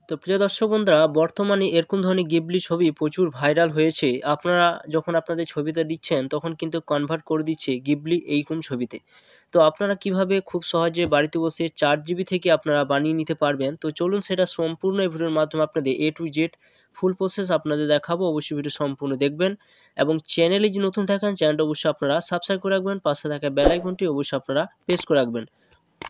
তো প্রিয় দর্শক বন্ধুরা, বর্তমানে এরকম ধরনের গিবলি ছবি প্রচুর ভাইরাল হয়েছে। আপনারা যখন আপনাদের ছবিটা দিচ্ছেন তখন কিন্তু কনভার্ট করে দিচ্ছে গিবলি এইরকম ছবিতে। তো আপনারা কিভাবে খুব সহজে বাড়িতে বসে 4 GB থেকে আপনারা বানিয়ে নিতে পারবেন, তো চলুন সেটা সম্পূর্ণ এই ভিডিওর মাধ্যমে আপনাদের A to Z full process আপনাদের দেখাবো। অবশ্যই ভিডিও সম্পূর্ণ দেখবেন এবং চ্যানেলে যে নতুন থাকেন চ্যানেলটা অবশ্যই আপনারা সাবস্ক্রাইব করে রাখবেন, পাশে থাকা বেল আইকনটি অবশ্যই আপনারা প্রেস করে রাখবেন।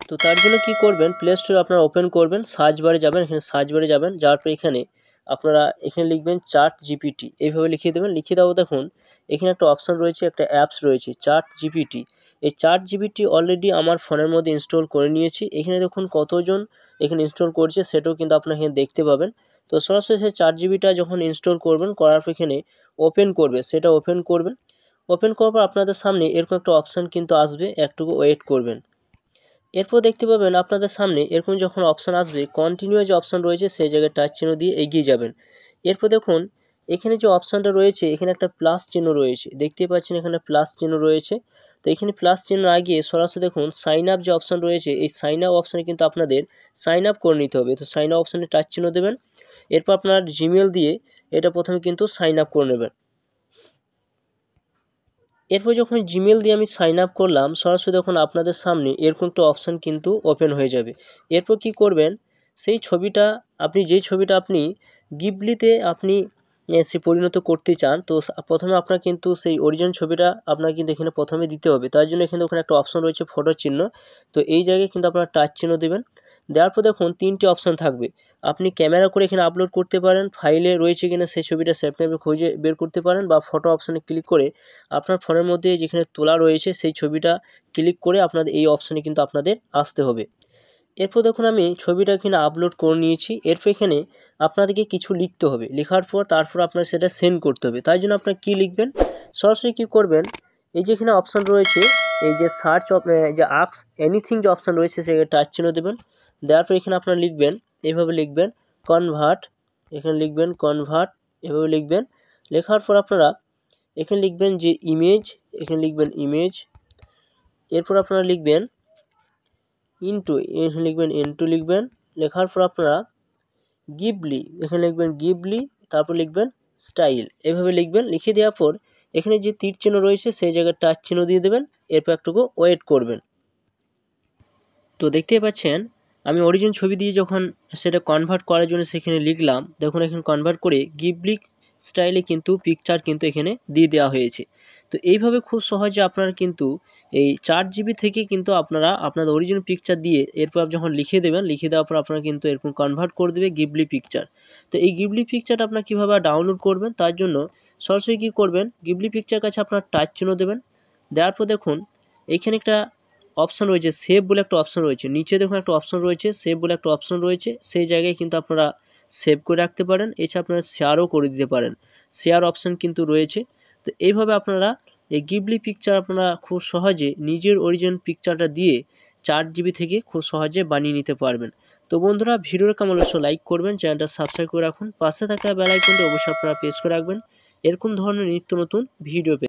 তো তার জন্য কি করবেন, প্লে স্টোরে আপনারা ওপেন করবেন, সার্চ বারে যাবেন, এখানে সার্চ বারে যাবেন, যাওয়ার পর এখানে আপনারা এখানে লিখবেন চ্যাট জিপিটি, এইভাবে লিখিয়ে দেবেন। লিখিয়ে দেওয়া দেখুন এখানে একটা অপশান রয়েছে, একটা অ্যাপস রয়েছে চ্যাট জিপিটি। এই চ্যাট জিপিটি অলরেডি আমার ফোনের মধ্যে ইনস্টল করে নিয়েছি। এখানে দেখুন কতজন এখানে ইনস্টল করছে সেটাও কিন্তু আপনারা এখানে দেখতে পাবেন। তো সরাসরি সেই চ্যাট জিপিটা যখন ইনস্টল করবেন, করার পর এখানে ওপেন করবে, সেটা ওপেন করবেন। ওপেন করার পর আপনাদের সামনে এরকম একটা অপশান কিন্তু আসবে, একটু ওয়েট করবেন। এরপর দেখতে পাবেন আপনাদের সামনে এরকম যখন অপশান আসবে, কন্টিনিউ যে অপশান রয়েছে সেই জায়গায় টাচ চিহ্ন দিয়ে এগিয়ে যাবেন। এরপর দেখুন এখানে যে অপশানটা রয়েছে, এখানে একটা প্লাস চিহ্ন রয়েছে, দেখতে পাচ্ছেন এখানে প্লাস চিহ্ন রয়েছে। তো এখানে প্লাস চিহ্ন আগিয়ে সরাসরি দেখুন সাইন আপ যে অপশান রয়েছে, এই সাইন আপ অপশানে কিন্তু আপনাদের সাইন আপ করে নিতে হবে। তো সাইন আপ অপশানে টাচ চিহ্ন দেবেন। এরপর আপনার জিমেল দিয়ে এটা প্রথমে কিন্তু সাইন আপ করে নেবেন। এরপর যখন জিমেল দিয়ে আমি সাইন আপ করলাম, সরাসরি দেখুন আপনাদের সামনে এরকম একটা অপশান কিন্তু ওপেন হয়ে যাবে। এরপর কি করবেন, সেই ছবিটা আপনি যেই ছবিটা আপনি গিবলিতে আপনি সে পরিণত করতে চান, তো প্রথমে আপনার কিন্তু সেই অরিজিনাল ছবিটা আপনার কিন্তু এখানে প্রথমে দিতে হবে। তার জন্য এখানে ওখানে একটা অপশান রয়েছে ফটোর চিহ্ন, তো এই জায়গায় কিন্তু আপনারা টাচ চিহ্ন দেবেন। দেওয়ার পর দেখুন 3টি অপশান থাকবে। আপনি ক্যামেরা করে এখানে আপলোড করতে পারেন, ফাইলে রয়েছে কিনা সেই ছবিটা সেভভাবে খুঁজে বের করতে পারেন, বা ফটো অপশানে ক্লিক করে আপনার ফোনের মধ্যে যেখানে তোলা রয়েছে সেই ছবিটা ক্লিক করে আপনাদের এই অপশানে কিন্তু আপনাদের আসতে হবে। এরপর দেখুন আমি ছবিটা এখানে আপলোড করে নিয়েছি। এরপর এখানে আপনাদেরকে কিছু লিখতে হবে, লেখার পর তারপর আপনার সেটা সেন্ড করতে হবে। তাই জন্য আপনার কী লিখবেন, সরাসরি কী করবেন, এই যে এখানে অপশান রয়েছে, এই যে সার্চ যে আস্ক এনিথিং যে অপশান রয়েছে সেখানে টাচ চিহ্ন দেবেন। দেওয়ার পর এখানে আপনারা লিখবেন, এইভাবে লিখবেন কনভার্ট, এখানে লিখবেন কনভার্ট, এভাবে লিখবেন। লেখার পর আপনারা এখানে লিখবেন যে ইমেজ, এখানে লিখবেন ইমেজ। এরপর আপনারা লিখবেন ইনটু, এখানে লিখবেন ইনটু লিখবেন। লেখার পর আপনারা গিবলি, এখানে লিখবেন গিবলি, তারপর লিখবেন স্টাইল, এভাবে লিখবেন। লিখে দেওয়ার পর এখানে যে তীর চিহ্ন রয়েছে সেই জায়গায় টাচ চিহ্ন দিয়ে দেবেন। এরপর একটুকু ওয়েট করবেন। তো দেখতেই পাচ্ছেন আমি অরিজিনাল ছবি দিয়ে যখন সেটা কনভার্ট করার জন্য সেখানে লিখলাম, দেখুন এখানে কনভার্ট করে গিবলি স্টাইলে কিন্তু পিকচার কিন্তু এখানে দিয়ে দেওয়া হয়েছে। তো এইভাবে খুব সহজে আপনারা কিন্তু এই 4 GB থেকে কিন্তু আপনারা আপনাদের অরিজিনাল পিকচার দিয়ে এরপর যখন লিখে দেবেন, লিখে দেওয়ার পর আপনারা কিন্তু এরকম কনভার্ট করে দেবে গিবলি পিকচার। তো এই গিবলি পিকচারটা আপনারা কীভাবে ডাউনলোড করবেন, তার জন্য সরাসরি কী করবেন, গিবলি পিকচার কাছে আপনার টাচ চিহ্ন দেবেন। দেওয়ার পর দেখুন এইখানে একটা অপশান রয়েছে, সেভ বলে একটা অপশান রয়েছে, নিচে দেখুন একটা অপশান রয়েছে সেভ বলে একটা অপশান রয়েছে, সেই জায়গায় কিন্তু আপনারা সেভ করে রাখতে পারেন। এছাড়া আপনারা শেয়ারও করে দিতে পারেন, শেয়ার অপশান কিন্তু রয়েছে। তো এইভাবে আপনারা এই গিবলি পিকচার আপনারা খুব সহজে নিজের অরিজিনাল পিকচারটা দিয়ে 4 GB থেকে খুব সহজে বানিয়ে নিতে পারবেন। তো বন্ধুরা, ভিডিওর কেমন অবশ্যই লাইক করবেন, চ্যানেলটা সাবস্ক্রাইব করে রাখুন, পাশে থাকা বেল আইকনটা অবশ্যই আপনারা প্রেস করে রাখবেন এরকম ধরনের নিত্য নতুন ভিডিও পেতে।